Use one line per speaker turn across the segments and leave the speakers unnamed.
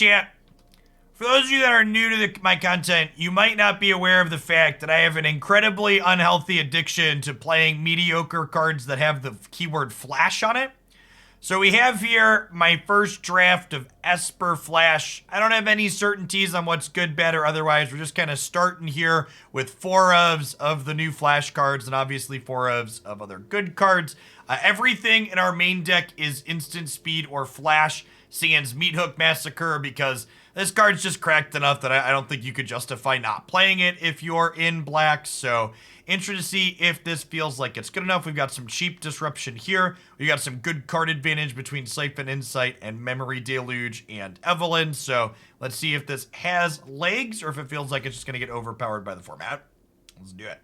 chat. For those of you that are new to my content, you might not be aware of the fact that I have an incredibly unhealthy addiction to playing mediocre cards that have the keyword flash on it. So we have here my first draft of Esper Flash. I don't have any certainties on what's good, bad, or otherwise. We're just kind of starting here with 4 ofs of the new Flash cards and obviously 4 ofs of other good cards. Everything in our main deck is instant speed or Flash, sans Meathook Massacre, because this card's just cracked enough that I don't think you could justify not playing it if you're in black. So interested to see if this feels like it's good enough. We've got some cheap disruption here. We got some good card advantage between Siphon Insight and Memory Deluge and Evelyn. So let's see if this has legs or if it feels like it's just going to get overpowered by the format. Let's do it.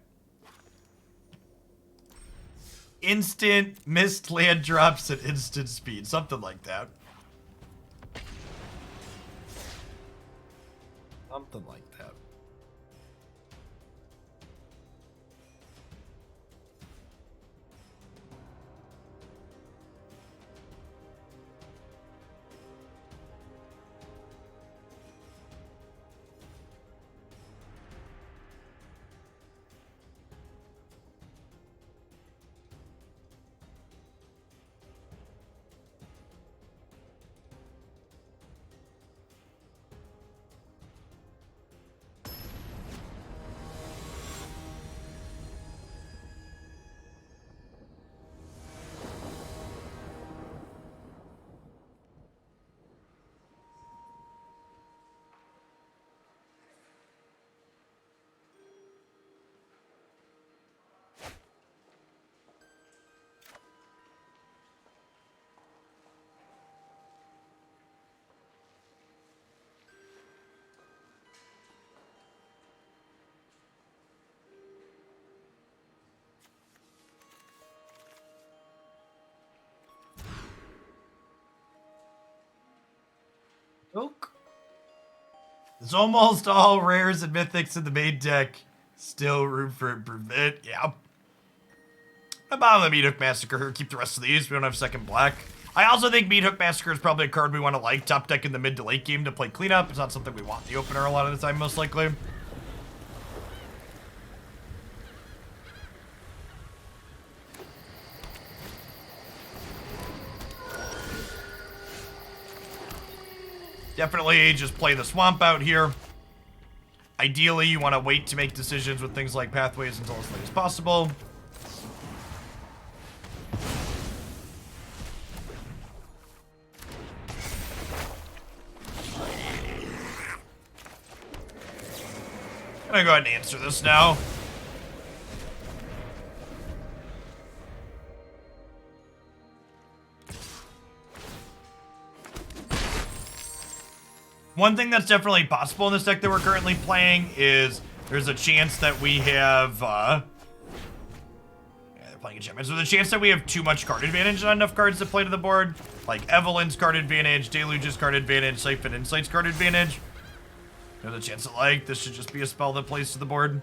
Instant missed land drops at instant speed. Something like that. Something like that. Oak. There's almost all rares and mythics in the main deck. Still room for improvement. Yeah. I'm bottom the Meathook Massacre here. Keep the rest of these. We don't have second black. I also think Meathook Massacre is probably a card we want to like top deck in the mid to late game to play cleanup. It's not something we want in the opener a lot of the time, most likely. Definitely just play the swamp out here. Ideally, you want to wait to make decisions with things like pathways until as late as possible. I'm gonna go ahead and answer this now. One thing that's definitely possible in this deck that we're currently playing is there's a chance that we have, yeah, they're playing enchantments. There's a chance that we have too much card advantage, not enough cards to play to the board. Like Evelyn's card advantage, Deluge's card advantage, Siphon Insight's card advantage. There's a chance that, like, this should just be a spell that plays to the board.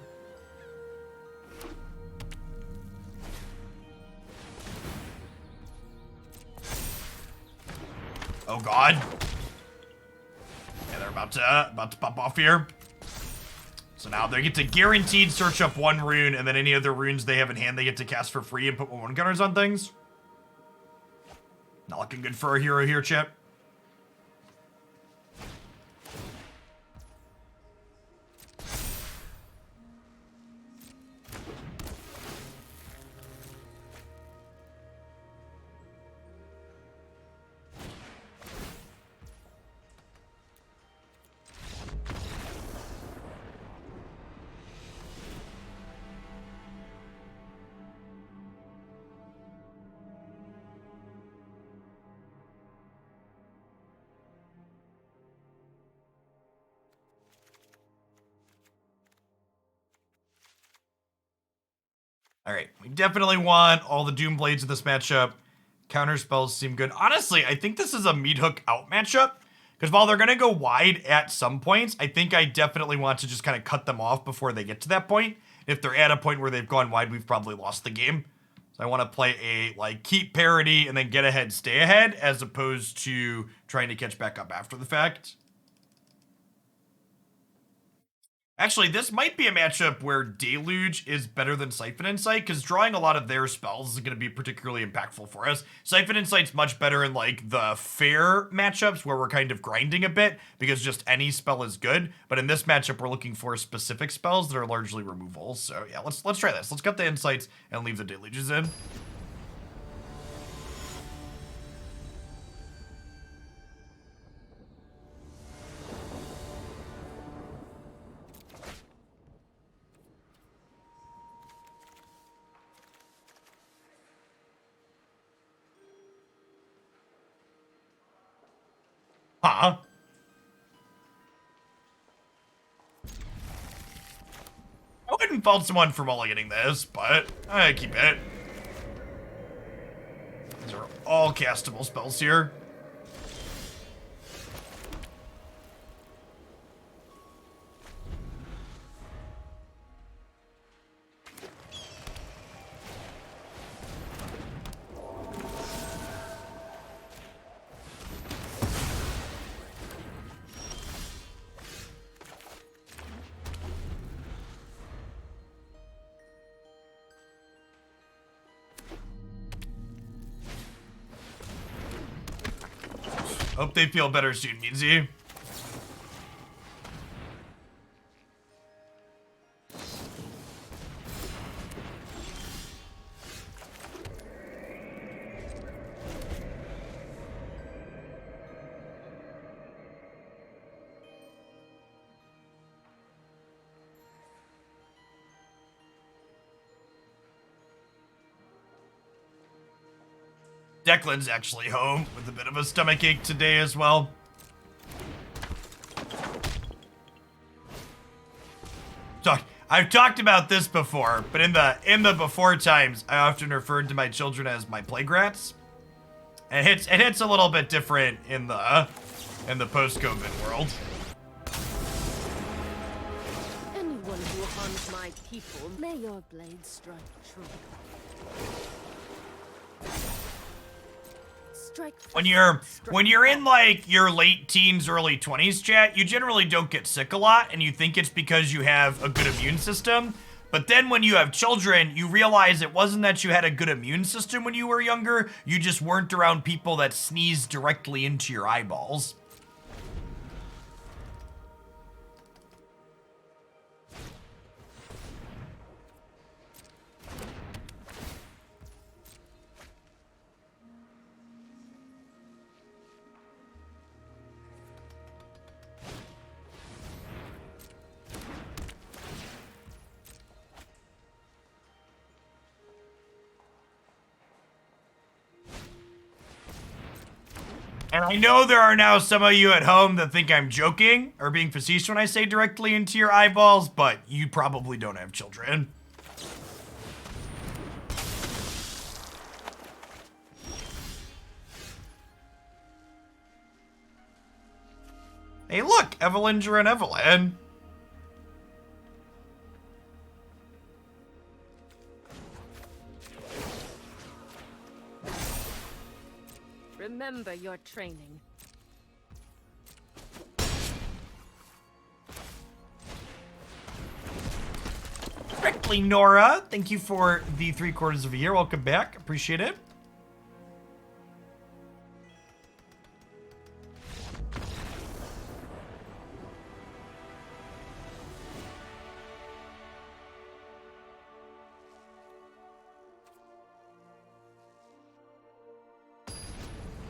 Oh, God. Yeah, they're about to pop off here. So now they get to guaranteed search up 1 rune, and then any other runes they have in hand they get to cast for free and put 1/1 counters on things. Not looking good for our hero here, Chip. All right, we definitely want all the Doom Blades of this matchup. Counter spells seem good. Honestly, I think this is a Meathook out matchup, because while they're going to go wide at some points, I think I definitely want to just kind of cut them off before they get to that point. If they're at a point where they've gone wide, we've probably lost the game. So I want to play a, like, keep parity and then get ahead, stay ahead, as opposed to trying to catch back up after the fact. Actually, this might be a matchup where Deluge is better than Siphon Insight, because drawing a lot of their spells is going to be particularly impactful for us. Siphon Insight's much better in, like, the fair matchups where we're kind of grinding a bit, because just any spell is good. But in this matchup, we're looking for specific spells that are largely removals. So yeah, let's try this. Let's cut the Insights and leave the Deluges in. Huh? I wouldn't fault someone for mulliganing this, but I keep it. These are all castable spells here. Hope they feel better soon, Meansy. Declan's actually home with a bit of a stomachache today as well. I've talked about this before, but in the before times, I often referred to my children as my plague rats. And it hits a little bit different in the post-COVID world.
Anyone who harms my people, may your blade strike true.
When you're in like your late teens, early 20s, chat, you generally don't get sick a lot, and you think it's because you have a good immune system. But then when you have children, you realize it wasn't that you had a good immune system when you were younger, you just weren't around people that sneezed directly into your eyeballs. And I know there are now some of you at home that think I'm joking or being facetious when I say directly into your eyeballs, but you probably don't have children. Hey look, Evelynger and Evelyn.
Remember your training.
Directly, Nora. Thank you for the 3/4 of a year. Welcome back. Appreciate it.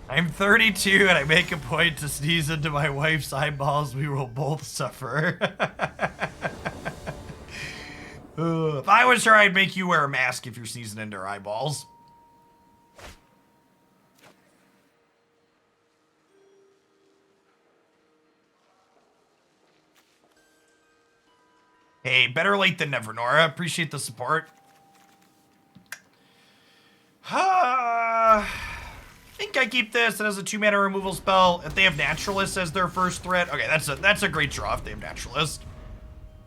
I'm 32 and I make a point to sneeze into my wife's eyeballs. We will both suffer. If I was her, I'd make you wear a mask if you're sneezing into her eyeballs. Hey, better late than never, Nora. Appreciate the support. I think I keep this. It has a 2-mana removal spell. If they have Naturalist as their first threat, okay, that's a great draw if they have Naturalist.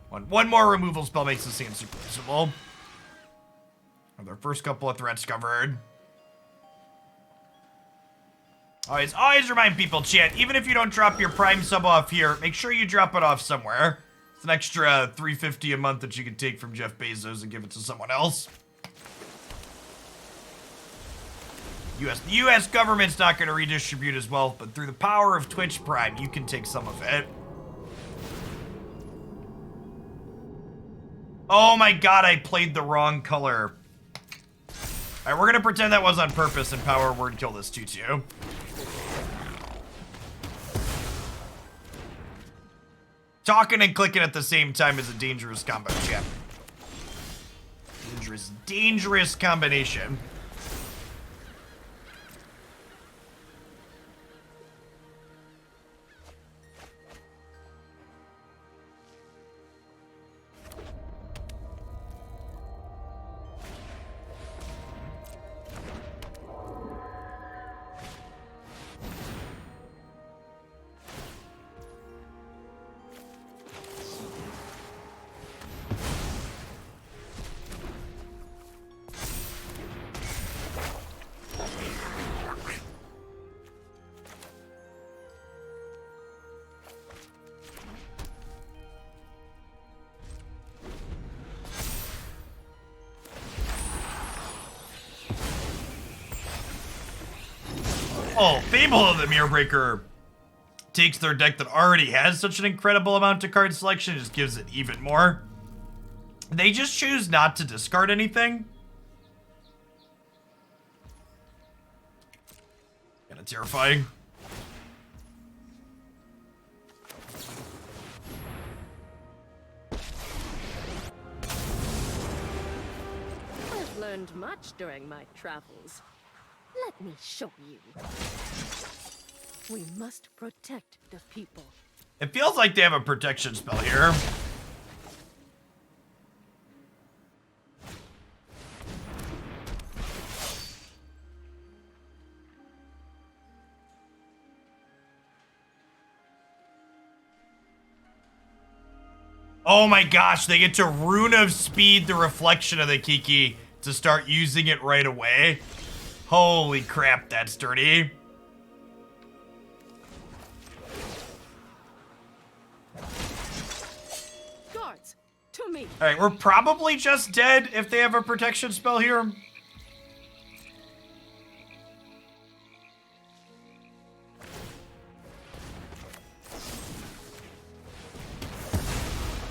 One more removal spell makes this seem super usable. Their first couple of threats covered. Always remind people, chat, even if you don't drop your prime sub off here, make sure you drop it off somewhere. It's an extra $350 a month that you can take from Jeff Bezos and give it to someone else. The US government's not going to redistribute his wealth, but through the power of Twitch Prime, you can take some of it. Oh my god, I played the wrong color. Alright, we're gonna pretend that was on purpose and power word kill this 2-2. Talking and clicking at the same time is a dangerous combo, chat. Dangerous combination. Oh, Fable of the Mirror Breaker takes their deck that already has such an incredible amount of card selection, just gives it even more. They just choose not to discard anything. Kinda terrifying.
I've learned much during my travels. Let me show you. We must protect the people.
It feels like they have a protection spell here. Oh my gosh, they get to Rune of Speed the reflection of the Kiki to start using it right away. Holy crap, that's dirty.
Guards, to me.
All right, we're probably just dead if they have a protection spell here.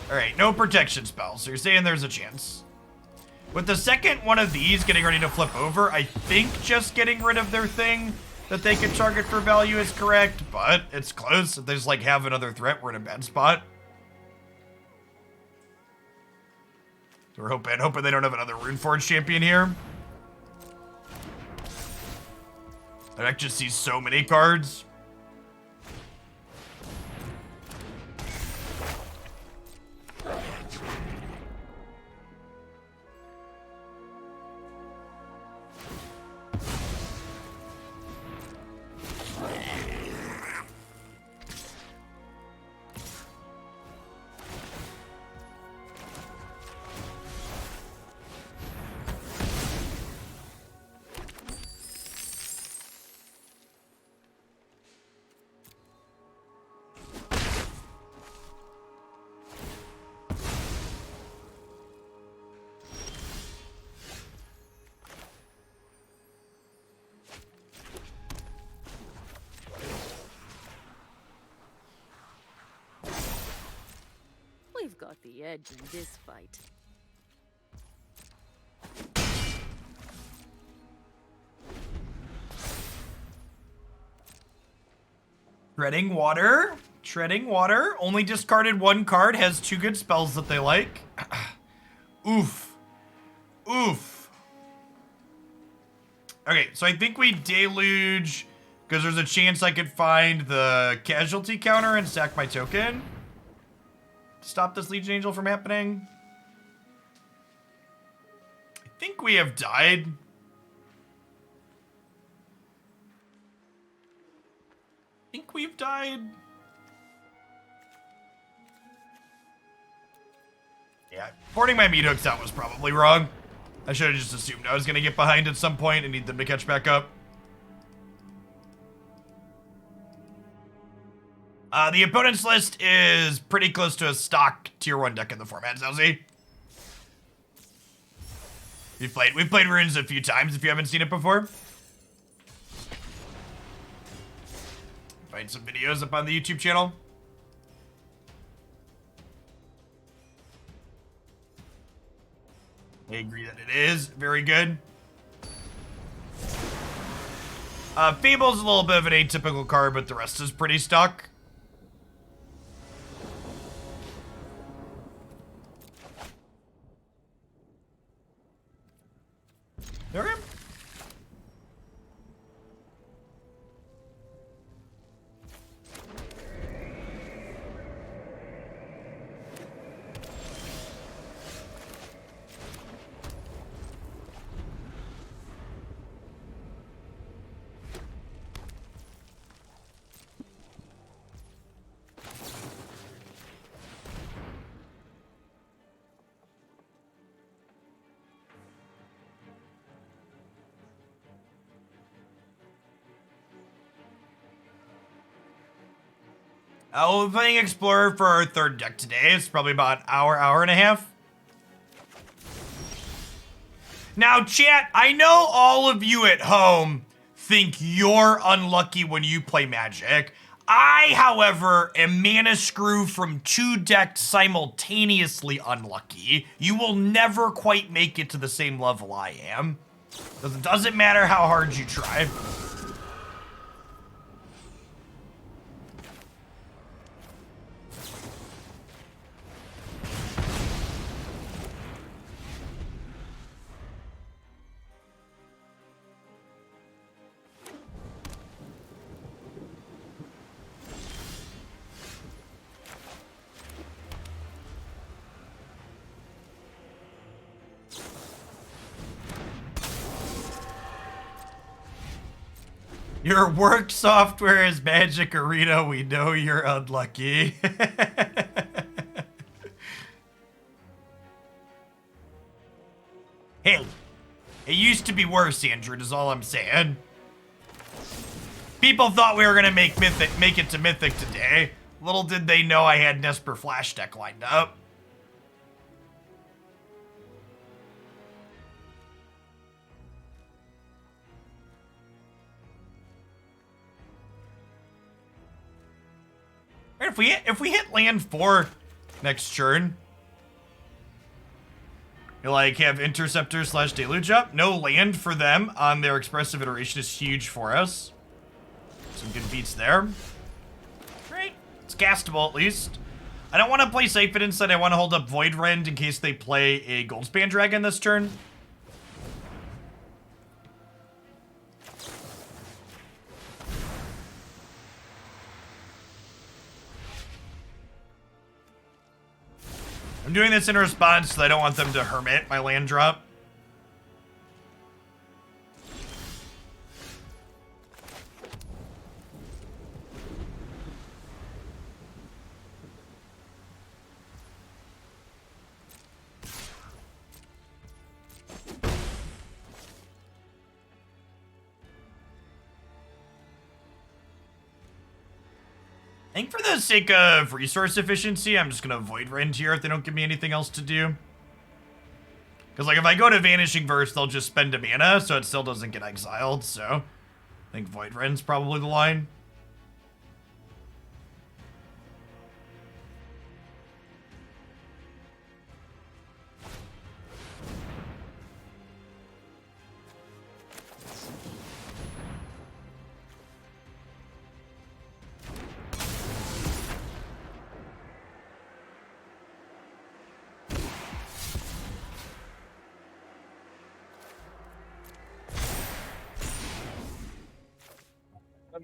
All right, no protection spell, so you're saying there's a chance. With the second one of these getting ready to flip over, I think just getting rid of their thing that they can target for value is correct, but it's close. If they just like have another threat, we're in a bad spot. So we're hoping they don't have another Runeforge champion here. That deck just sees so many cards.
We've got the edge in this fight.
Treading Water. Treading Water. Only discarded one card. Has two good spells that they like. Oof. Oof. Okay, so I think we Deluge because there's a chance I could find the casualty counter and sack my token. Stop this Legion Angel from happening. I think we have died. I think we've died. Yeah, porting my Meathooks out was probably wrong. I should have just assumed I was going to get behind at some point and need them to catch back up. The opponent's list is pretty close to a stock tier 1 deck in the format, Zelzy. We've played Runes a few times if you haven't seen it before. Find some videos up on the YouTube channel. I agree that it is very good. Fable's a little bit of an atypical card, but the rest is pretty stuck. Okay. We'll be playing Explorer for our third deck today. It's probably about an hour and a half. Now, chat, I know all of you at home think you're unlucky when you play Magic. I, however, am mana screw from 2 decks simultaneously unlucky. You will never quite make it to the same level I am. It doesn't matter how hard you try. Your work software is Magic Arena. We know you're unlucky. Hey, it used to be worse, Andrew, is all I'm saying. People thought we were gonna make it to Mythic today. Little did they know I had an Esper Flash deck lined up. If we hit land 4 next turn, you like have Interceptor / Deluge up. No land for them on their expressive iteration is huge for us. Some good beats there. Great. It's castable at least. I don't want to play Siphon Insight. I want to hold up Void Rend in case they play a Goldspan Dragon this turn. I'm doing this in response so I don't want them to hermit my land drop. I think for the sake of resource efficiency, I'm just going to Void Rend here if they don't give me anything else to do. Because, like, if I go to Vanishing Verse, they'll just spend a mana, so it still doesn't get exiled, so I think Void Rend's probably the line.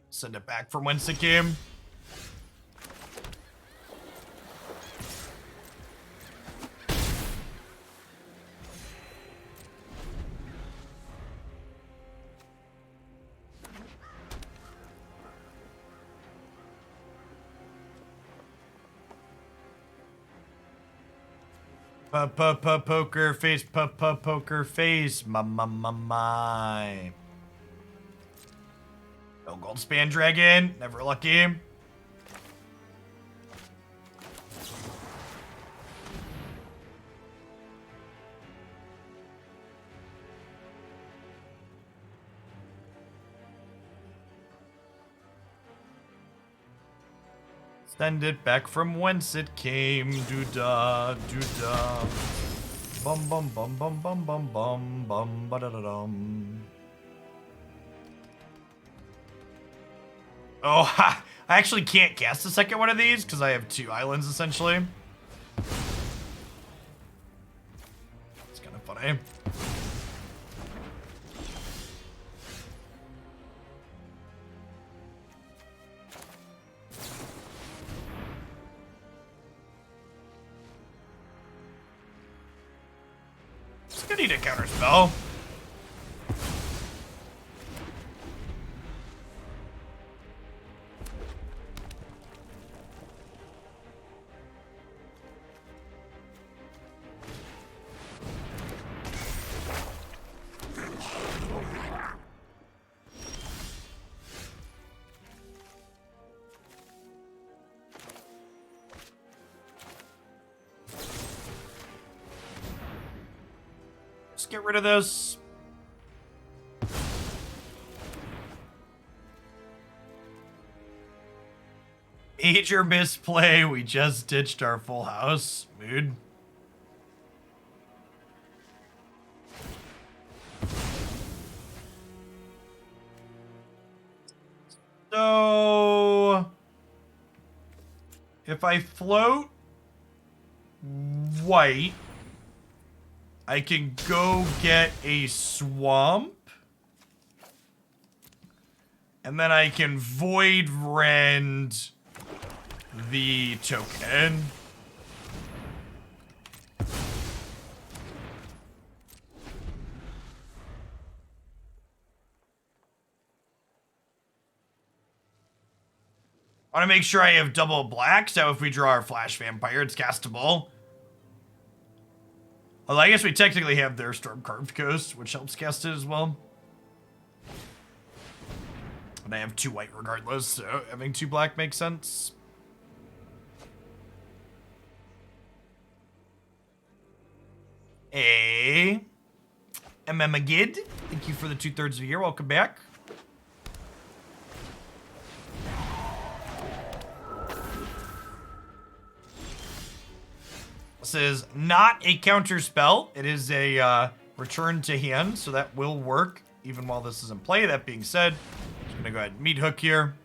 Send it back from whence it came. Poker face, poker face, my. No Goldspan Dragon, never lucky. Send it back from whence it came. Do-da, do-da. Bum bum bum bum bum bum bum bum ba-da-da-dum. Oh, ha! I actually can't cast the second one of these because I have 2 islands essentially. It's kind of funny. It's gonna need a counter spell. Get rid of this. Major misplay. We just ditched our full house. Mood. So if I float white, I can go get a swamp. And then I can Void Rend the token. I want to make sure I have double black, so if we draw our Flash Vampire, it's castable. Although I guess we technically have their Storm Carved Coast, which helps cast it as well. And I have 2 white regardless, so having 2 black makes sense. Magid, thank you for the 2/3 of a year. Welcome back. This is not a counter spell. It is a return to hand, so that will work even while this is in play. That being said, I'm just gonna go ahead and Meathook here.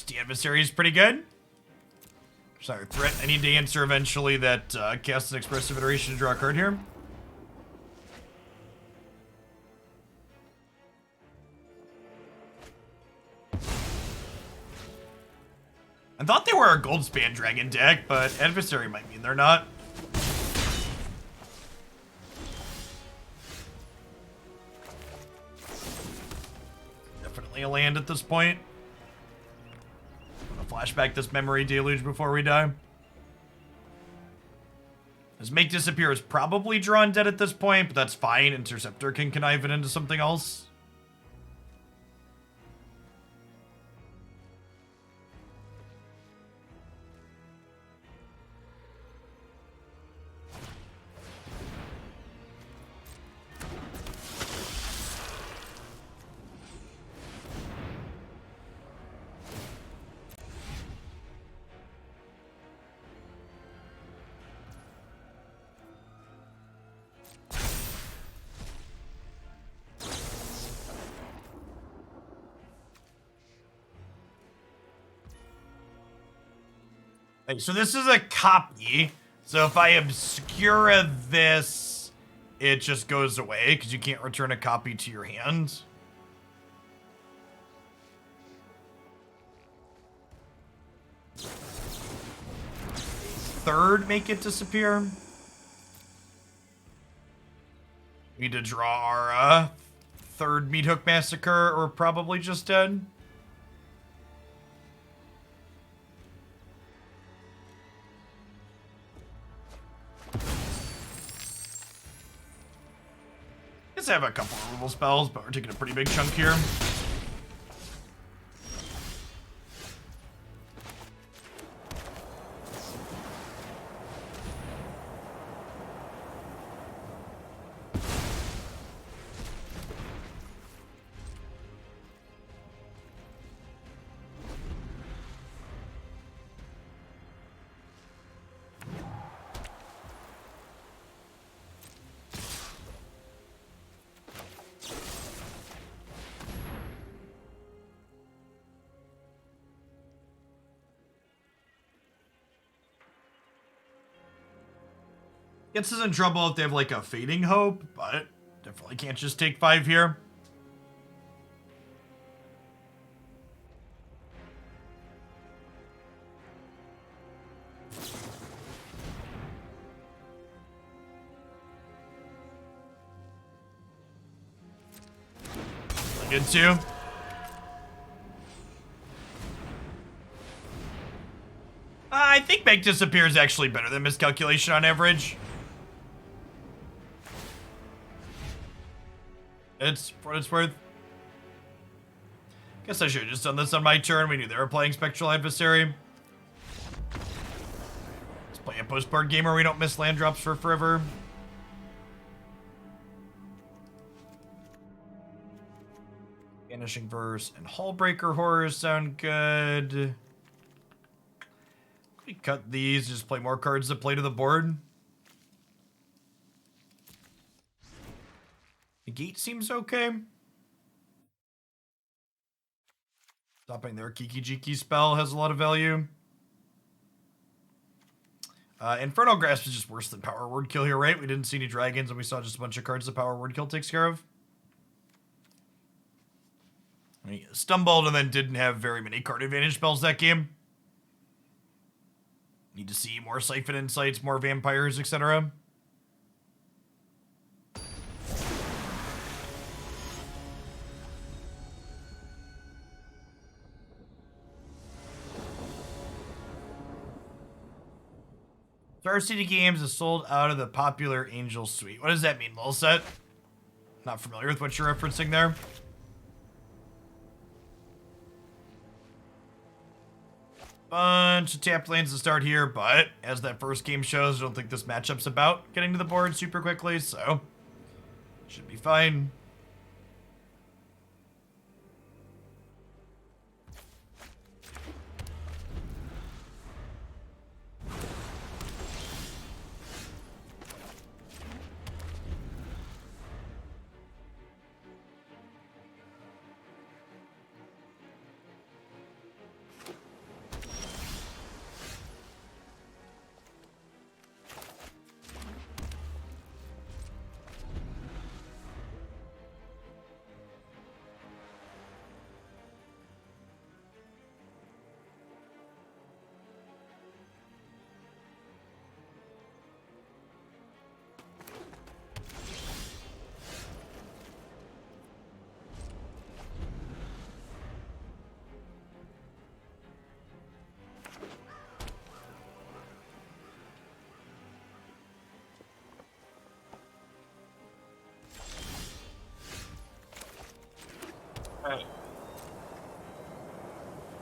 The adversary is pretty good. Sorry, threat. I need to answer eventually that cast an expressive iteration to draw a card here. I thought they were a Goldspan Dragon deck, but adversary might mean they're not. Definitely a land at this point. Flashback this Memory Deluge before we die. This Make Disappear is probably drawn dead at this point, but that's fine. Interceptor can connive it into something else. So this is a copy. So if I Obscura this, it just goes away because you can't return a copy to your hand. Third, make it disappear. We need to draw our third Meathook Massacre or probably just dead. Guess I have a couple of removal spells, but we're taking a pretty big chunk here. Gets us in trouble if they have like a Fading Hope, but definitely can't just take 5 here. Good too. I think Make Disappear is actually better than Miscalculation on average. It's for what it's worth. Guess I should have just done this on my turn. We knew they were playing Spectral Adversary. Let's play a postboard game where we don't miss land drops for forever. Vanishing Verse and Hullbreaker Horror sound good. We cut these, just play more cards to play to the board. Negate seems okay. Stopping their Kiki Jiki spell has a lot of value. Infernal Grasp is just worse than Power Word Kill here, right? We didn't see any dragons and we saw just a bunch of cards that Power Word Kill takes care of. We stumbled and then didn't have very many card advantage spells that game. Need to see more Siphon Insights, more vampires, etc. Star City Games is sold out of the popular Angel Suite. What does that mean, Lulset? Not familiar with what you're referencing there. Bunch of tapped lanes to start here, but as that first game shows, I don't think this matchup's about getting to the board super quickly, so should be fine.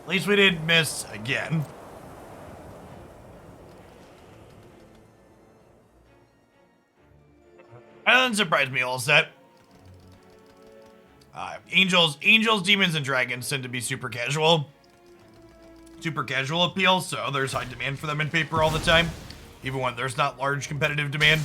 At least we didn't miss again. That doesn't surprise me all set. Angels, demons, and dragons tend to be super casual. Super casual appeal, so there's high demand for them in paper all the time. Even when there's not large competitive demand.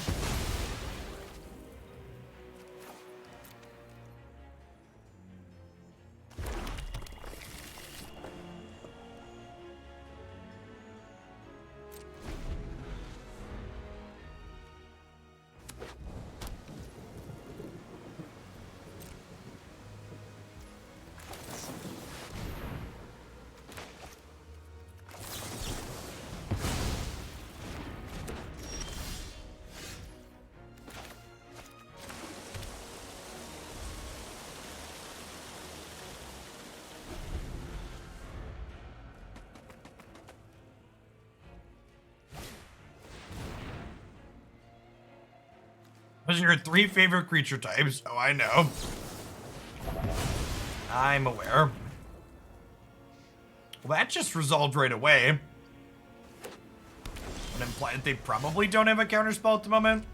Those are your 3 favorite creature types. Oh, I know. I'm aware. Well, that just resolved right away. And implied they probably don't have a counterspell at the moment.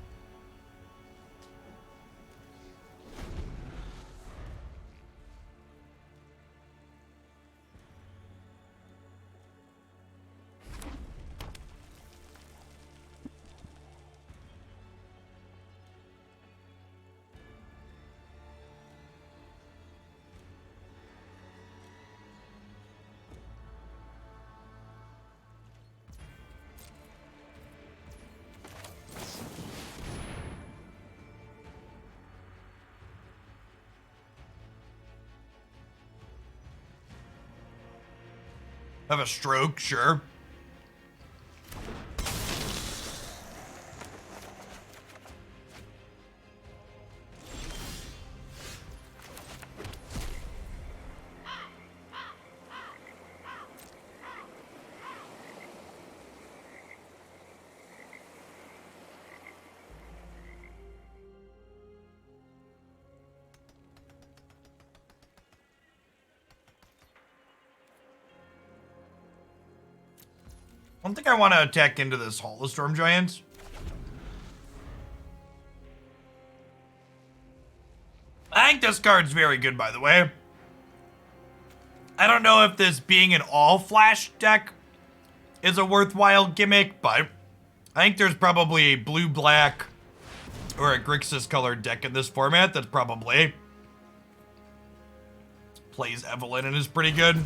Have a stroke, sure. I don't think I want to attack into this Hall of Storm Giants. I think this card's very good, by the way. I don't know if this being an all-flash deck is a worthwhile gimmick, but I think there's probably a blue-black or a Grixis-colored deck in this format that probably plays Evelyn and is pretty good.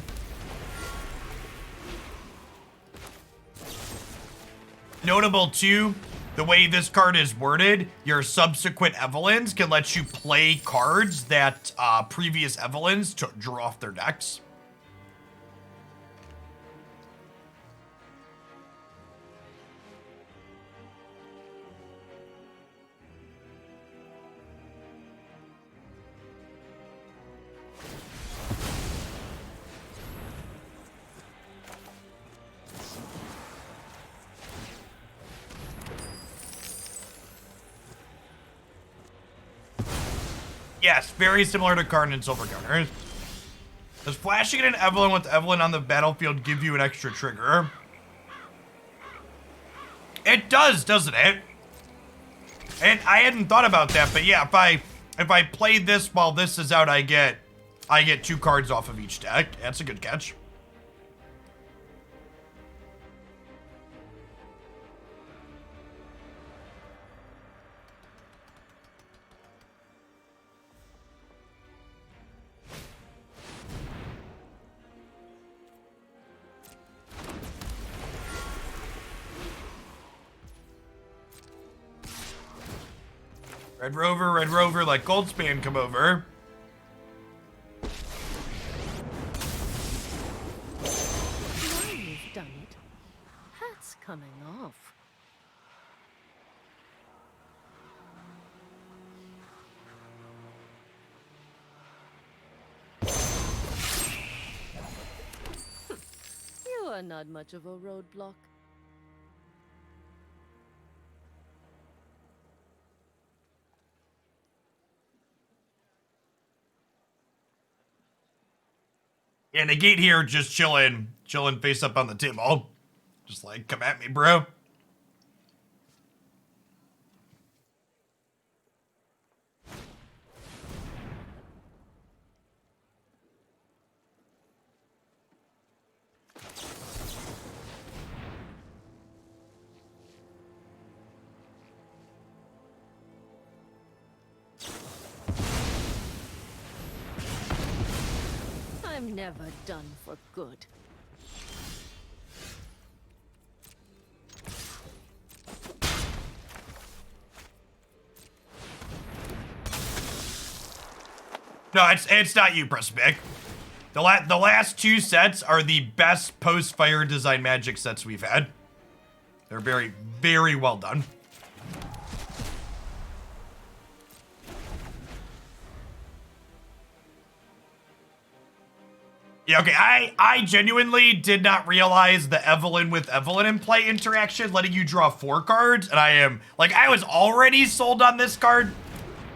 Notable too, the way this card is worded, your subsequent Evelyns can let you play cards that previous Evelyns drew off their decks. Yes, very similar to Karn and Silver counters. Does flashing an Evelyn with Evelyn on the battlefield give you an extra trigger? It does, doesn't it? And I hadn't thought about that, but yeah, if I play this while this is out, I get 2 cards off of each deck. That's a good catch. Red Rover, let Goldspan come over.
Now you've done it. Hat's coming off. You are not much of a roadblock.
Yeah, Negate here just chilling face up on the table. Just like, come at me, bro.
I'm never done for good.
No, it's not you, Prospect. The last 2 sets are the best post-fire design Magic sets we've had. They're very, very well done. Yeah, okay, I genuinely did not realize the Evelyn with Evelyn in play interaction letting you draw 4 cards, and I was already sold on this card.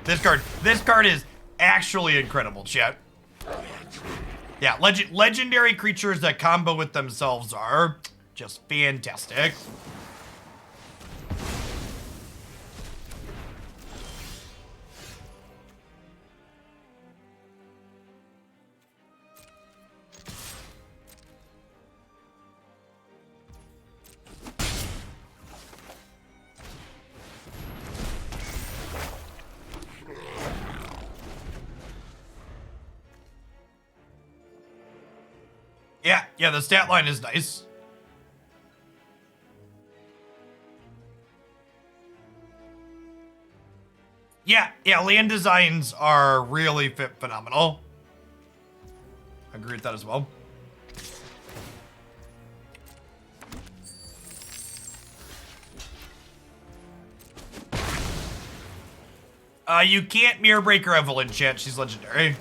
This card is actually incredible, chat. Yeah, legendary creatures that combo with themselves are just fantastic. Yeah, the stat line is nice. Yeah, land designs are really phenomenal. I agree with that as well. You can't Mirror Breaker Evelyn, chat. She's legendary.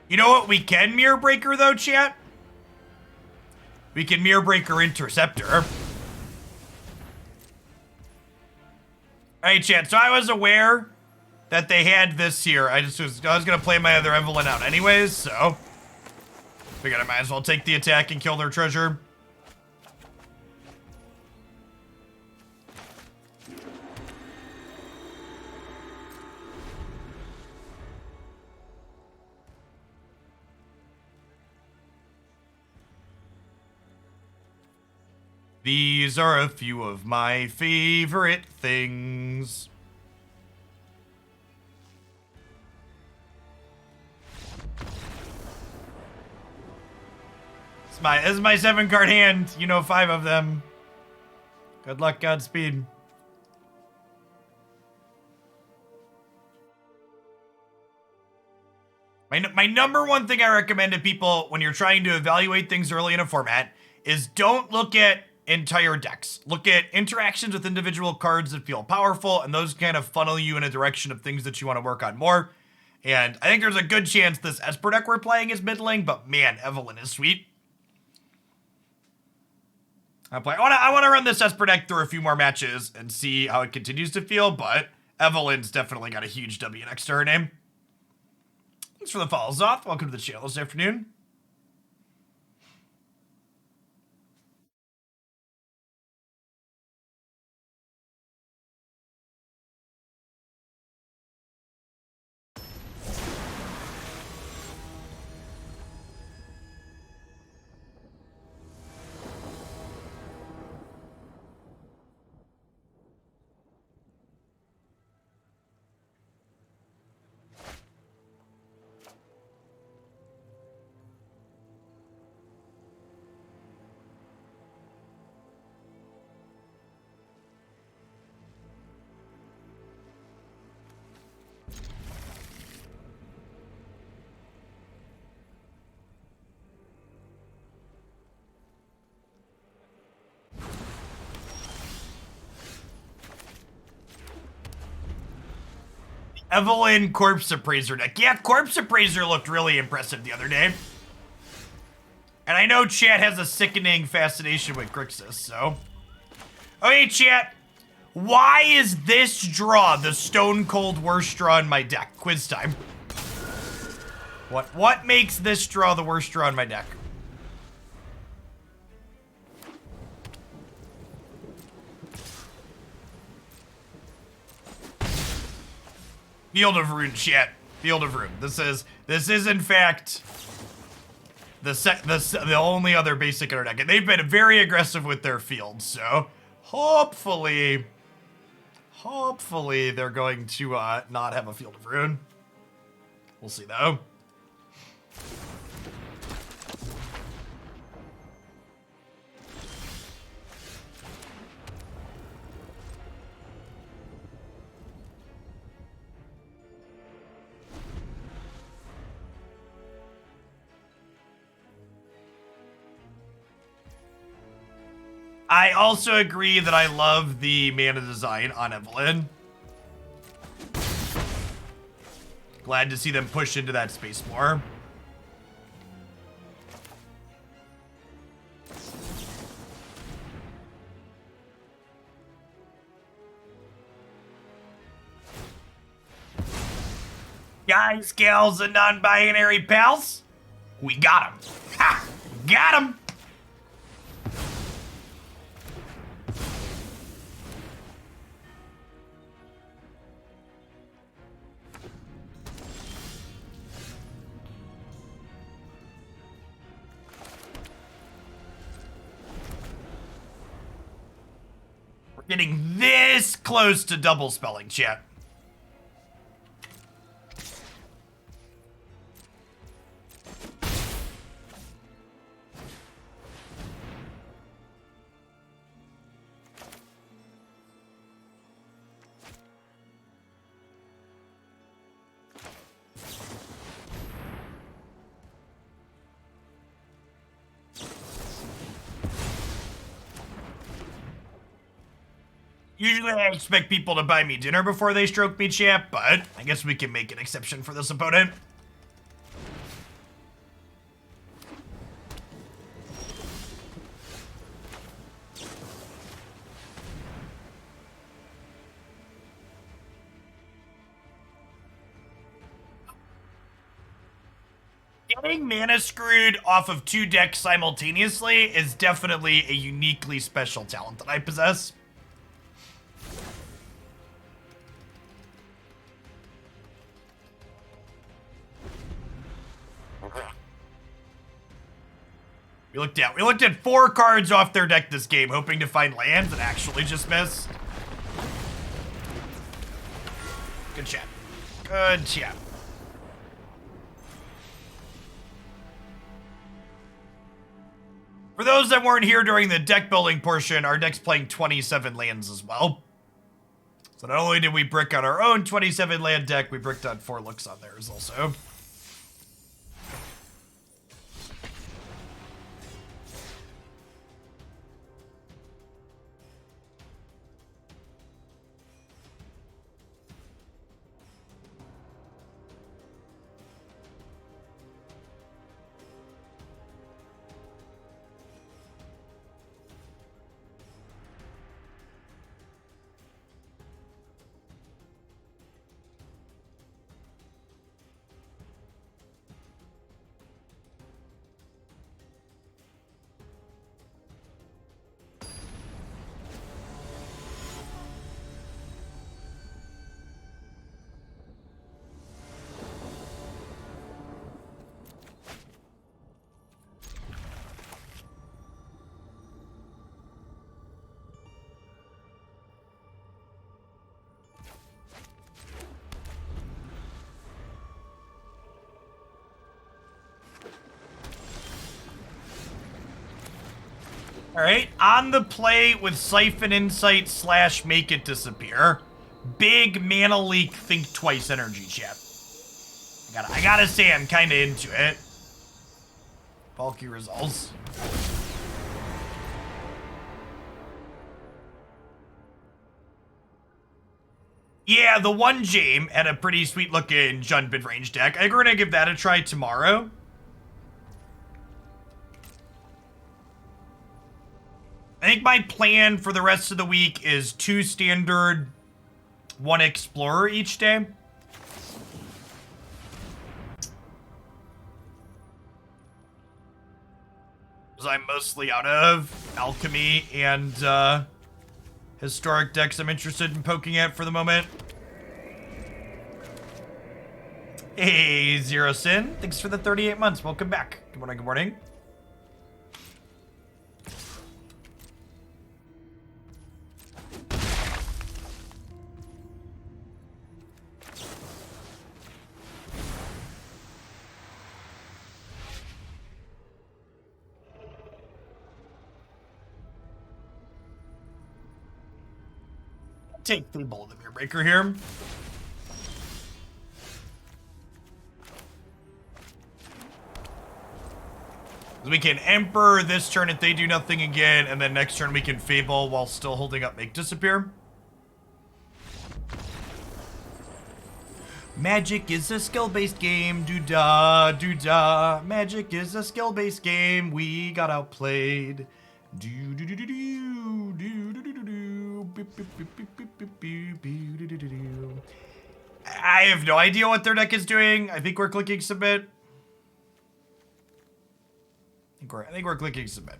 You know what we can Mirror Breaker, though, chat? We can Mirror Breaker Interceptor. Alright, chat, so I was aware that they had this here. I was gonna play my other Evelyn out anyways, so figured I might as well take the attack and kill their treasure. These are a few of my favorite things. This is my 7-card hand. You know 5 of them. Good luck, Godspeed. My number one thing I recommend to people when you're trying to evaluate things early in a format is don't look at entire decks. Look at interactions with individual cards that feel powerful, and those kind of funnel you in a direction of things that you want to work on more. And I think there's a good chance this Esper deck we're playing is middling, but man, Evelyn is sweet. I want to run this Esper deck through a few more matches and see how it continues to feel, but Evelyn's definitely got a huge W next to her name. Thanks for the follow, Zoth. Welcome to the channel this afternoon. Evelyn Corpse Appraiser deck. Yeah, Corpse Appraiser looked really impressive the other day. And I know chat has a sickening fascination with Grixis, so. Okay, chat. Why is this draw the stone cold worst draw in my deck? Quiz time. What makes this draw the worst draw in my deck? Field of Ruin, chat. Field of Ruin. This is in fact the only other basic in our deck, and they've been very aggressive with their field. So hopefully they're going to not have a Field of Ruin. We'll see though. I also agree that I love the mana design on Evelyn. Glad to see them push into that space more. Guys, gals, and non-binary pals, we got him. Ha! Got him! We're getting this close to double spelling, chat. Usually I expect people to buy me dinner before they stroke me, chat, but I guess we can make an exception for this opponent. Getting mana screwed off of 2 decks simultaneously is definitely a uniquely special talent that I possess. We looked at 4 cards off their deck this game, hoping to find lands and actually just missed. Good chat. Good chat. For those that weren't here during the deck building portion, our deck's playing 27 lands as well. So not only did we brick on our own 27 land deck, we bricked on 4 looks on theirs also. All right, on the play with Siphon Insight / Make It Disappear. Big mana leak, think twice energy, chat. I gotta say, I'm kind of into it. Bulky results. Yeah, the one Jame had a pretty sweet looking Jund mid-range deck. I think we're gonna give that a try tomorrow. I think my plan for the rest of the week is 2 standard, 1 explorer each day. Because I'm mostly out of alchemy and historic decks I'm interested in poking at for the moment. Hey, Zero Sin. Thanks for the 38 months. Welcome back. Good morning, good morning. Take the Bolt of Mirror Breaker here. We can Emperor this turn if they do nothing again, and then next turn we can Fable while still holding up Make Disappear. Magic is a skill-based game, doo-da, doo-da. Magic is a skill-based game, we got outplayed. Do-do-do-do-do, do-do-do-do-do, beep-beep-beep-beep-beep-beep-beep-beep-beep-beep-beep. I have no idea what their deck is doing. I think we're clicking submit. I think we're clicking submit.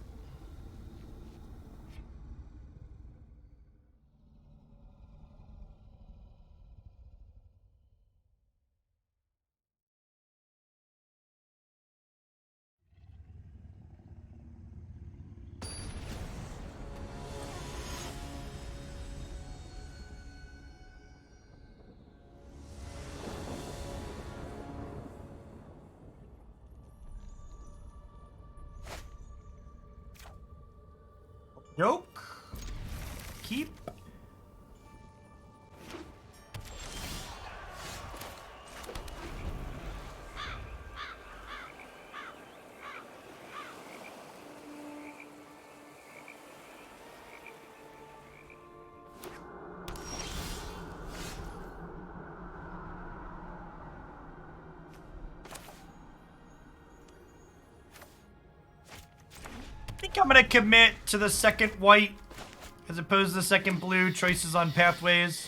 Yoke. Keep. I think I'm gonna commit to the second white as opposed to the second blue. Choices on pathways.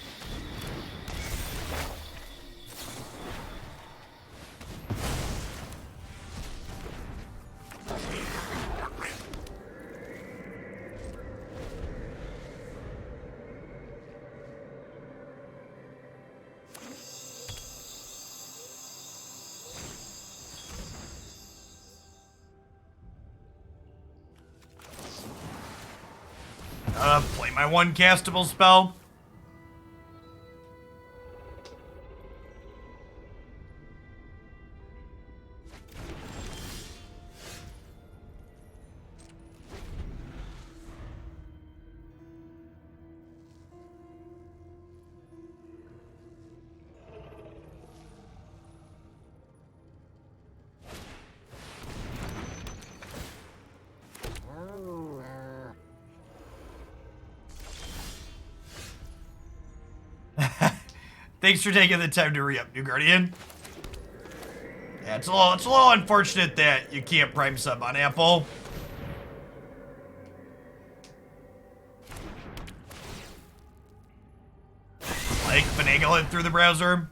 Play my one castable spell. Thanks for taking the time to re-up, New Guardian. Yeah, it's a little unfortunate that you can't prime sub on Apple. Like finagle it through the browser.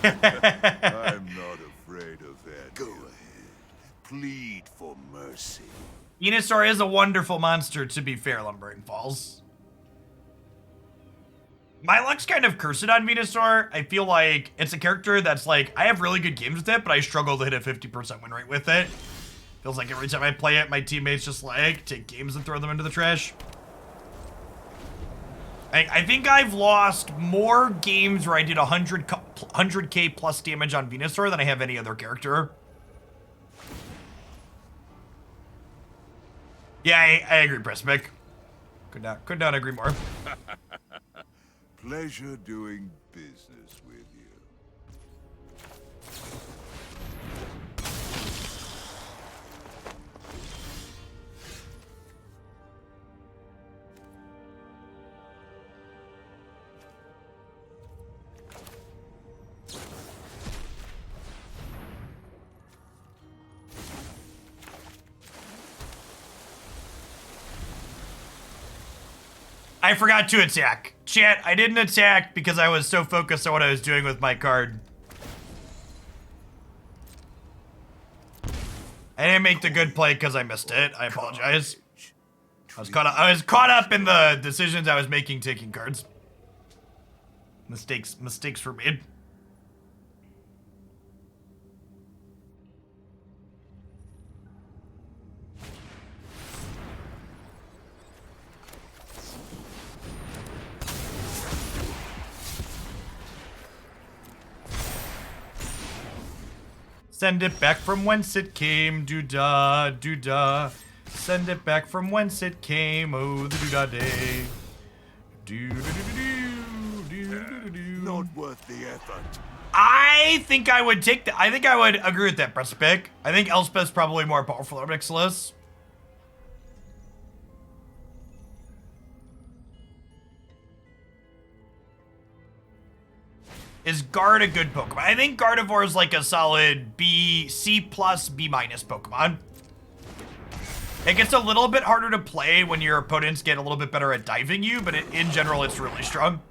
I'm not afraid of that. Go ahead. Plead for mercy.
Venusaur is a wonderful monster, to be fair, Lumbering Falls. My luck's kind of cursed on Venusaur. I feel like it's a character that's like, I have really good games with it, but I struggle to hit a 50% win rate with it. Feels like every time I play it, my teammates just like take games and throw them into the trash. I think I've lost more games where I did 100k plus damage on Venusaur than I have any other character. Yeah, I agree, Prismic. Could not agree more.
Pleasure doing business with you.
I forgot to attack. Chat, I didn't attack because I was so focused on what I was doing with my card. I didn't make the good play because I missed it. I apologize. I was caught up in the decisions I was making taking cards. Mistakes were made. Send it back from whence it came, doo-da, doo-da. Send it back from whence it came, oh, the doo-da day. Doo-doo-doo-doo-doo-doo-doo.
Not worth the effort.
I think I would take that. I think I would agree with that, press pick. I think Elspeth's probably more powerful than Onyxless. Is Guard a good Pokemon? I think Gardevoir is like a solid B, C+, B- Pokemon. It gets a little bit harder to play when your opponents get a little bit better at diving you, but in general, it's really strong.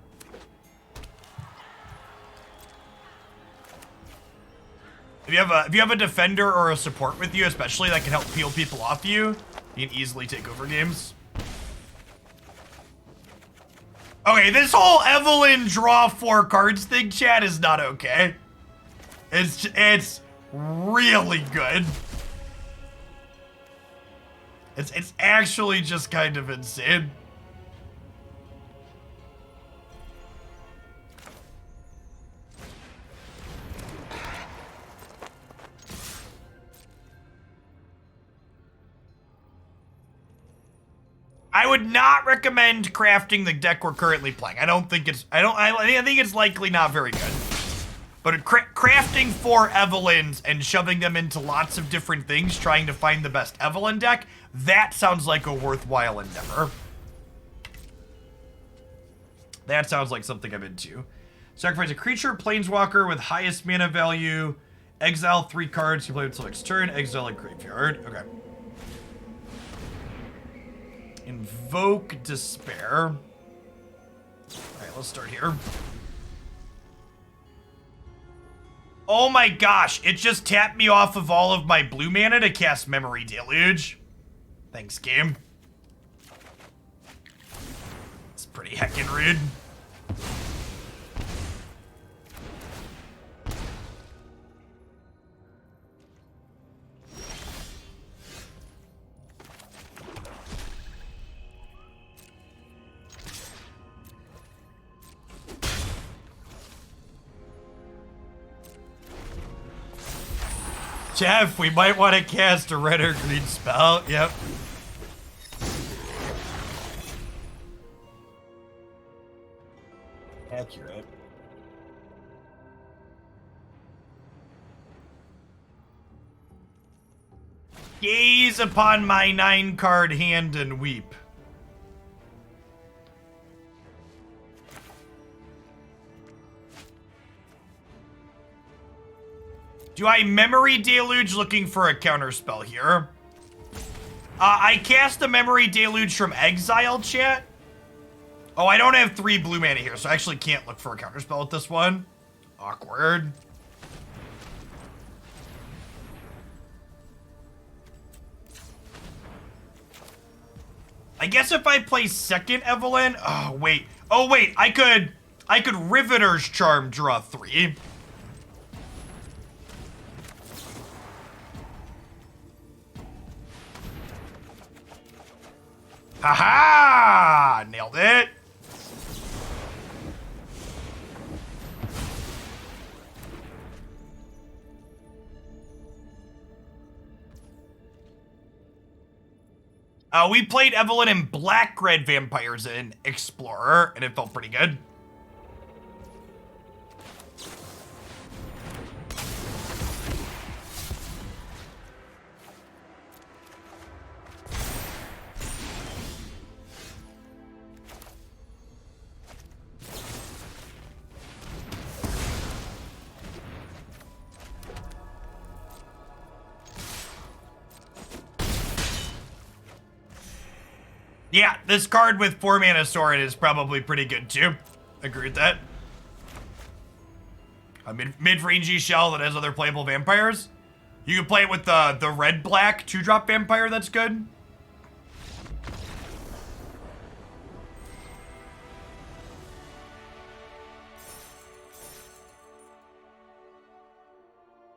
If you have a defender or a support with you, especially that can help peel people off you can easily take over games. Okay, this whole Evelyn draw 4 cards thing, chat, is not okay. It's really good. It's actually just kind of insane. I would not recommend crafting the deck we're currently playing. I think it's likely not very good. But crafting 4 Evelyns and shoving them into lots of different things, trying to find the best Evelyn deck, that sounds like a worthwhile endeavor. That sounds like something I'm into. Sacrifice a creature, planeswalker with highest mana value. Exile 3 cards you play until next turn. Exile a graveyard. Okay. Invoke Despair. Alright, let's start here. Oh my gosh, it just tapped me off of all of my blue mana to cast Memory Deluge. Thanks, game. It's pretty heckin' rude. Jeff, we might want to cast a red or green spell. Yep. Accurate. Gaze upon my 9-card hand and weep. Do I Memory Deluge looking for a counterspell here? I cast the Memory Deluge from Exile, chat. Oh, I don't have 3 blue mana here, so I actually can't look for a counterspell with this one. Awkward. I guess if I play second Evelyn... Oh, wait. Oh, wait. I could Riveter's Charm draw 3. Haha! Nailed it! We played Evelyn in Black-Red Vampires in Explorer, and it felt pretty good. Yeah, this card with 4 mana Soaring is probably pretty good too. Agree with that. A mid-rangey shell that has other playable vampires. You can play it with the red-black 2-drop vampire that's good.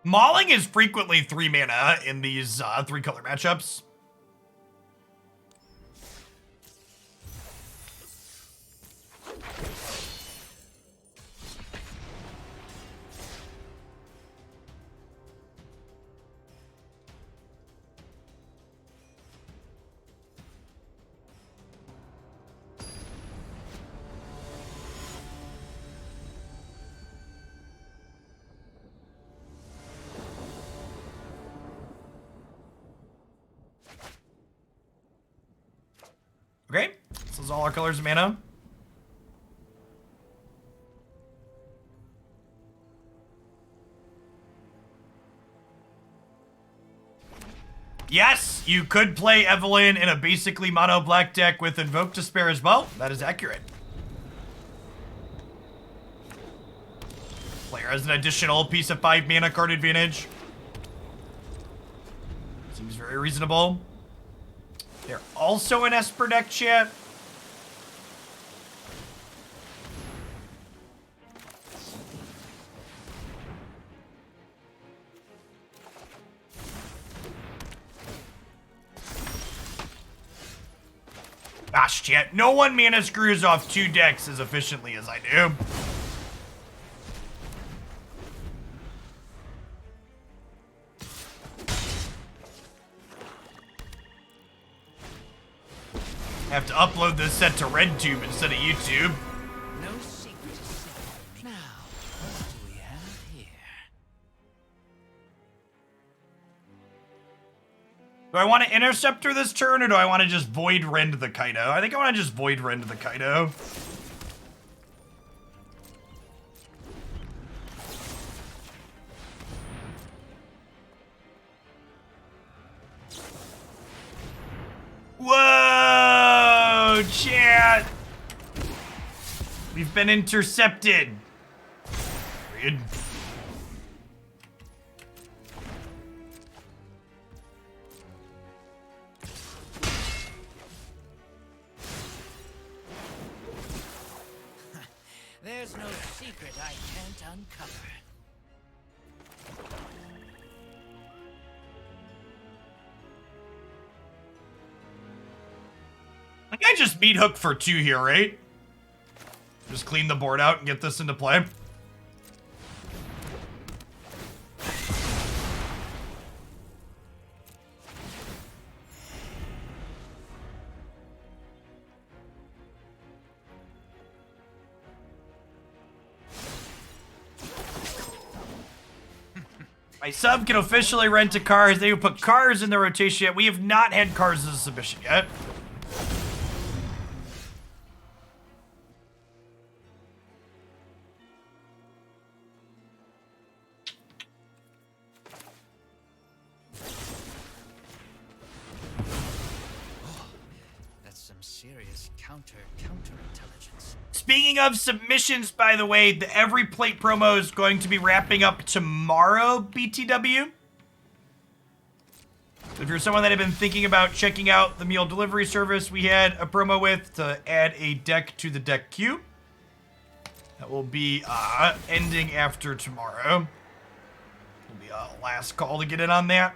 Mauling is frequently 3 mana in these 3-color matchups. Cancels all our colors of mana. Yes, you could play Evelyn in a basically mono black deck with Invoke Despair as well. That is accurate. Player has an additional piece of 5 mana card advantage. Seems very reasonable. They're also an Esper deck, chat. Gosh, chat, no one mana screws off 2 decks as efficiently as I do. I have to upload this set to RedTube instead of YouTube.
No secret is safe. Now, what do we have here?
Do I want to Interceptor this turn, or do I want to just Void Rend the Kaido? I think I want to just Void Rend the Kaido. Whoa, chat! We've been intercepted. Weird.
There's no secret I can't uncover.
I think I just Meathook for 2 here, right? Just clean the board out and get this into play. My sub can officially rent a cars. They put cars in the rotation yet. We have not had cars as a submission yet.
That's some serious counterintelligence.
Speaking of submissions, by the way, the Every Plate promo is going to be wrapping up tomorrow, BTW. So if you're someone that had been thinking about checking out the meal delivery service we had a promo with to add a deck to the deck queue, that will be ending after tomorrow. Will be a last call to get in on that.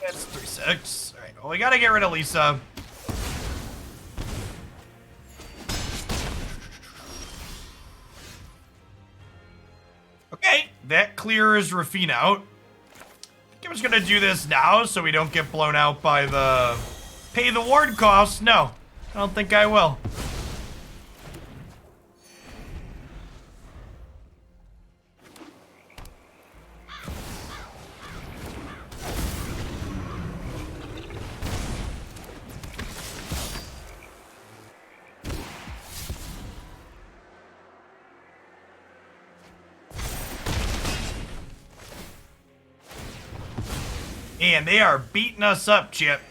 That's 3/6. All right, well, we gotta get rid of Lisa. Okay, that clears Raffine out. I think I'm just gonna do this now so we don't get blown out by the pay the ward costs. No, I don't think I will. Man, they are beating us up, Chip.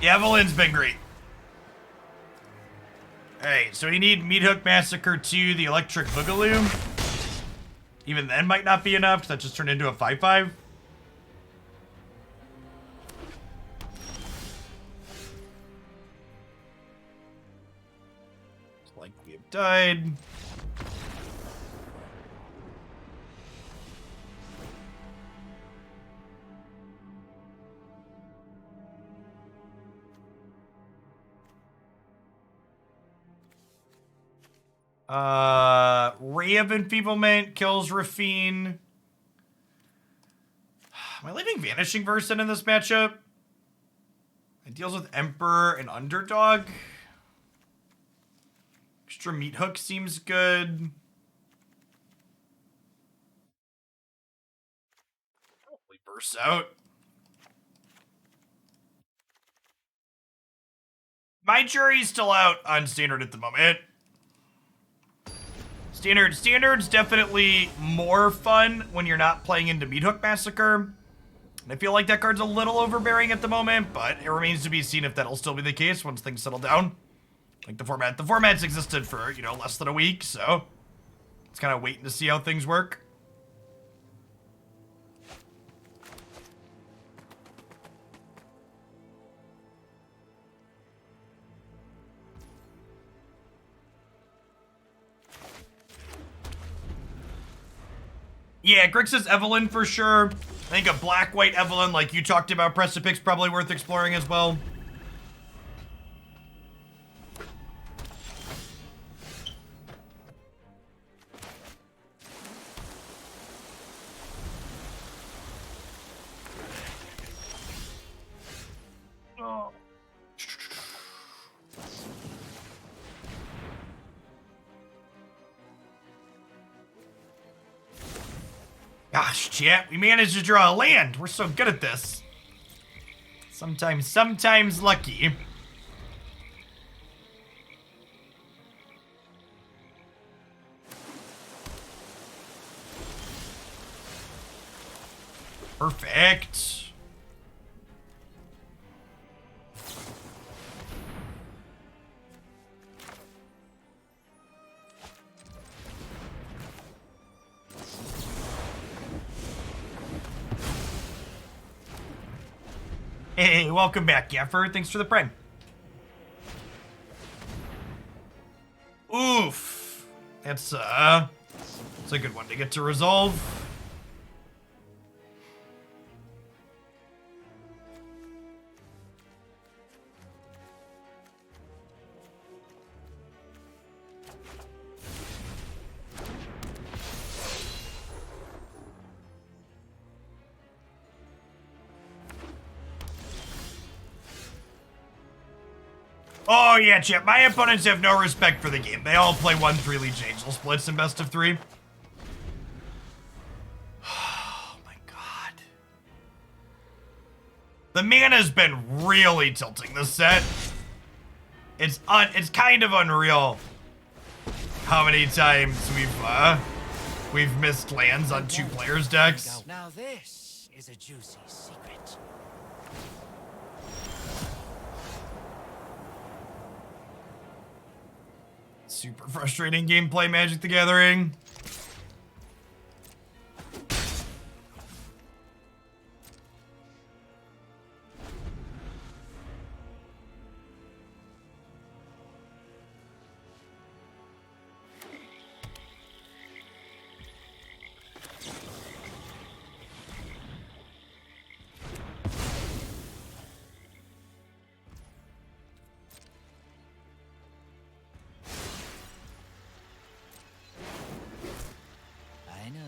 Yeah, Evelyn's been great. Alright, so we need Meathook Massacre 2, the Electric Boogaloo. Even then might not be enough, because that just turned into a 5/5. Like we have died. Ray of Enfeeblement kills Raffine. Am I leaving Vanishing Verse in this matchup? It deals with Emperor and Underdog. Extra Meathook seems good. Probably bursts out. My jury's still out on Standard at the moment. Standard's definitely more fun when you're not playing into Meathook Massacre. And I feel like that card's a little overbearing at the moment, but it remains to be seen if that'll still be the case once things settle down. Like the format's existed for, you know, less than a week, so it's kind of waiting to see how things work. Yeah, Greg says Evelyn for sure. I think a black-white Evelyn, like you talked about, Precipice, probably worth exploring as well. Oh. Gosh, chat, we managed to draw a land. We're so good at this. Sometimes lucky. Perfect. Hey, welcome back, Gaffer. Thanks for the prime. Oof. That's a good one to get to resolve. Oh yeah, chat. My opponents have no respect for the game. They all play 1-3 Legion Angel splits in best of 3. Oh my god. The mana's been really tilting this set. It's kind of unreal how many times we've missed lands on 2 players' decks.
Now this is a juicy secret.
Super frustrating gameplay, Magic the Gathering.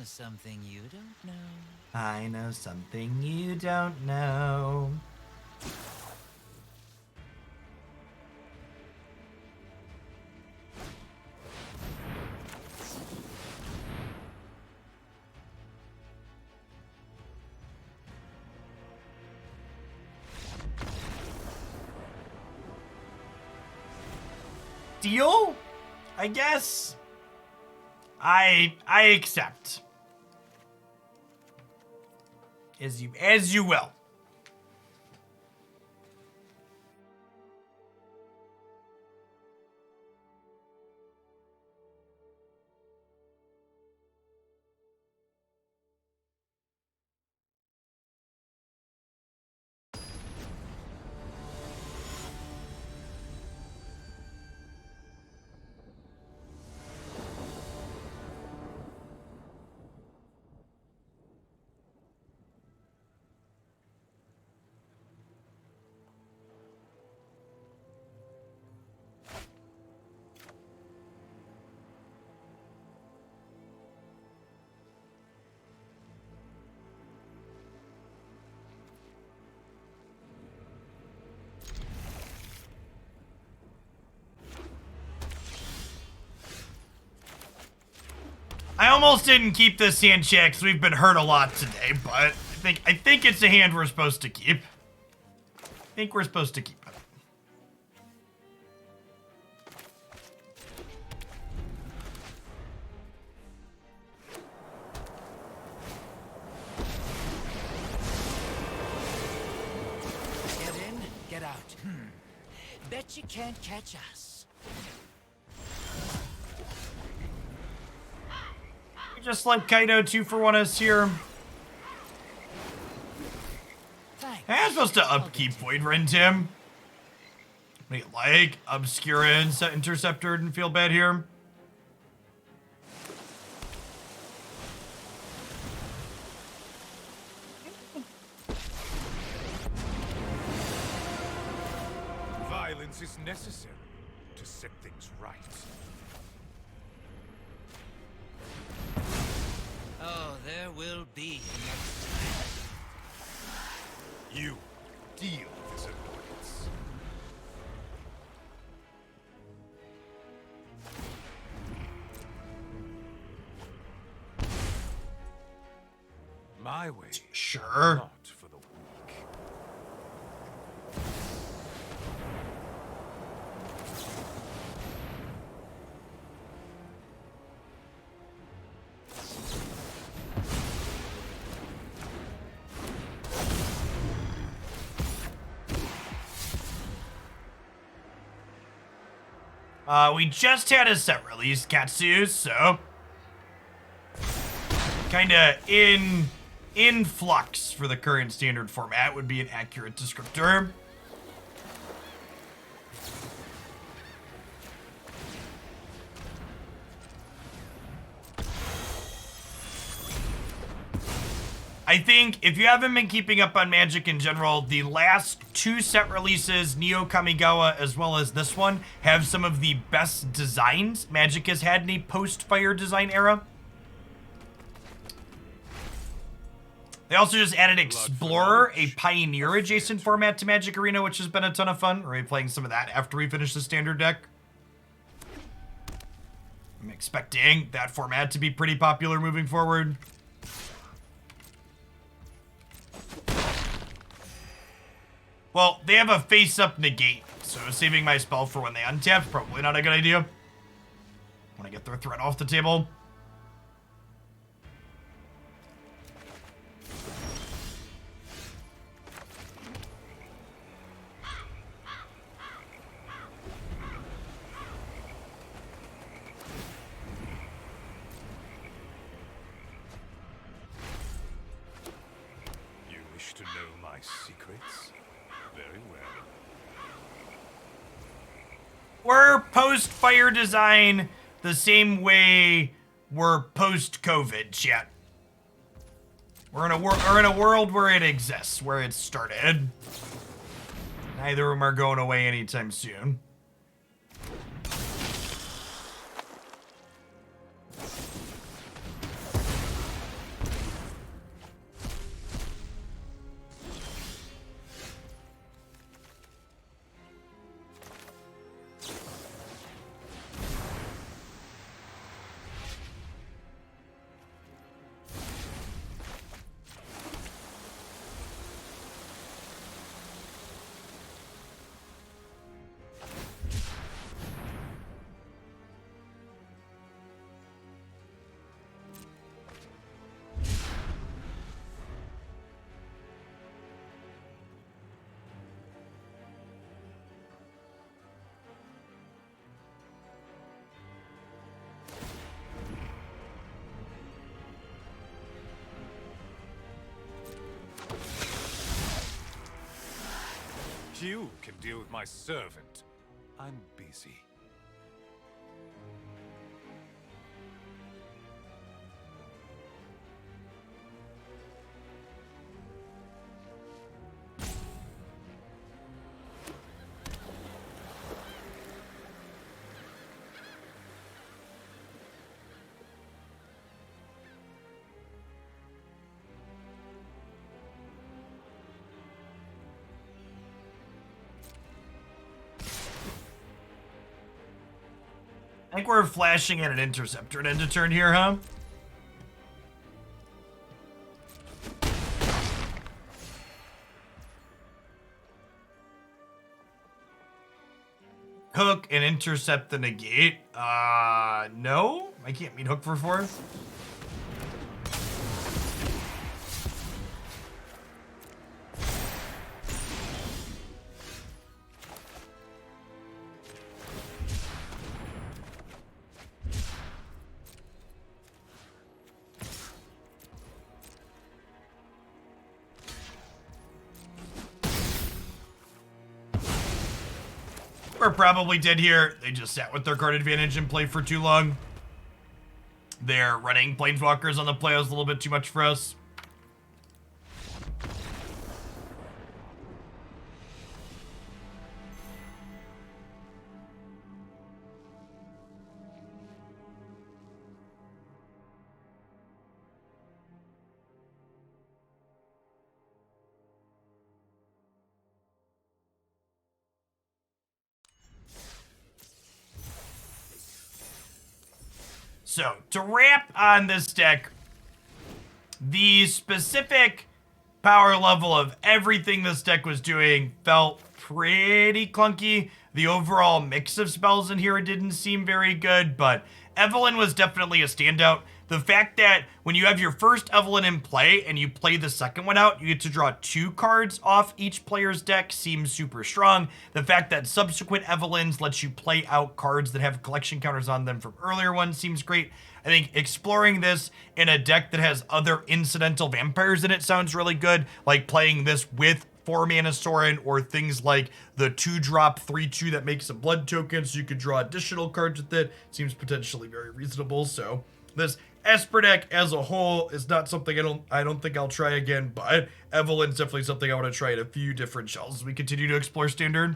Something you don't know.
I know something you don't know. Deal? I guess. I accept. As you will. I almost didn't keep this hand check because we've been hurt a lot today, but I think it's a hand we're supposed to keep. I think we're supposed to keep it.
Get in, get out. Bet you can't catch us.
Just like Kaido 2-for-1 here.
Thanks.
I'm supposed to upkeep Void Rend him. Wait, like Obscura Interceptor didn't feel bad here.
Violence is necessary to set things right.
Oh, there will be next time.
You deal with this annoyance. My way.
Sure.
Not for the weak.
We just had a set release, Katsu, so kinda in flux for the current standard format would be an accurate descriptor. I think if you haven't been keeping up on Magic in general, the last two set releases, Neo Kamigawa as well as this one, have some of the best designs Magic has had in a post-Fire design era. They also just added Explorer, a Pioneer adjacent format to Magic Arena, which has been a ton of fun. We're playing some of that after we finish the standard deck. I'm expecting that format to be pretty popular moving forward. Well, they have a face-up negate, so saving my spell for when they untap, probably not a good idea. Want to get their threat off the table.
You wish to know my secrets? Very well.
We're post-Fire design the same way we're post-COVID, chat. We're in a world where it exists, where it started. Neither of them are going away anytime soon.
You can deal with my servant. I'm busy.
I think we're flashing at an interceptor at end of turn here, huh? intercept the negate? No. I can't Meathook for 4. We're probably dead here. They just sat with their card advantage and played for too long. They're running Planeswalkers on the play was a little bit too much for us. So, to wrap on this deck, the specific power level of everything this deck was doing felt pretty clunky. The overall mix of spells in here didn't seem very good, but Evelyn was definitely a standout. The fact that when you have your first Evelyn in play and you play the second one out, you get to draw 2 cards off each player's deck seems super strong. The fact that subsequent Evelyns lets you play out cards that have collection counters on them from earlier ones seems great. I think exploring this in a deck that has other incidental vampires in it sounds really good, like playing this with 4-mana Soaring or things like the 2-drop 3/2 that makes a blood token so you could draw additional cards with it seems potentially very reasonable. So this Esper deck as a whole is not something I don't think I'll try again, but Evelyn's definitely something I want to try in a few different shells as we continue to explore Standard.